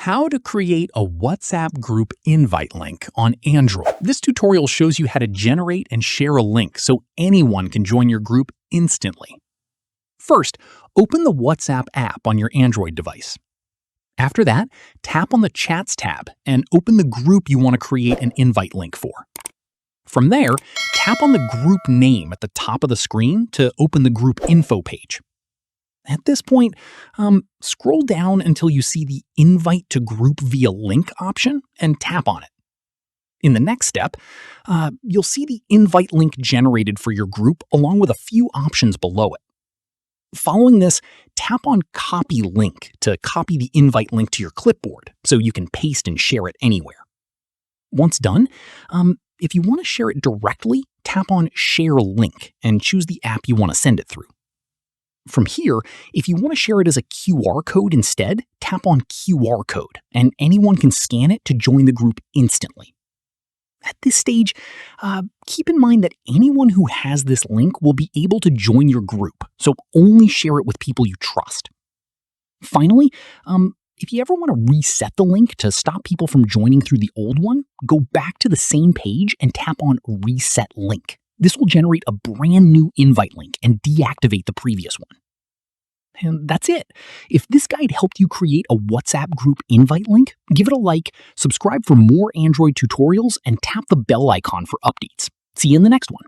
How to create a WhatsApp group invite link on Android. This tutorial shows you how to generate and share a link so anyone can join your group instantly. First, open the WhatsApp app on your Android device. After that, tap on the Chats tab and open the group you want to create an invite link for. From there, tap on the group name at the top of the screen to open the group info page. At this point, scroll down until you see the Invite to Group via Link option and tap on it. In the next step, you'll see the invite link generated for your group along with a few options below it. Following this, tap on Copy Link to copy the invite link to your clipboard so you can paste and share it anywhere. Once done, if you want to share it directly, tap on Share Link and choose the app you want to send it through. From here, if you want to share it as a QR code instead, tap on QR code, and anyone can scan it to join the group instantly. At this stage, keep in mind that anyone who has this link will be able to join your group, so only share it with people you trust. Finally, if you ever want to reset the link to stop people from joining through the old one, go back to the same page and tap on Reset Link. This will generate a brand new invite link and deactivate the previous one. And that's it. If this guide helped you create a WhatsApp group invite link, give it a like, subscribe for more Android tutorials, and tap the bell icon for updates. See you in the next one.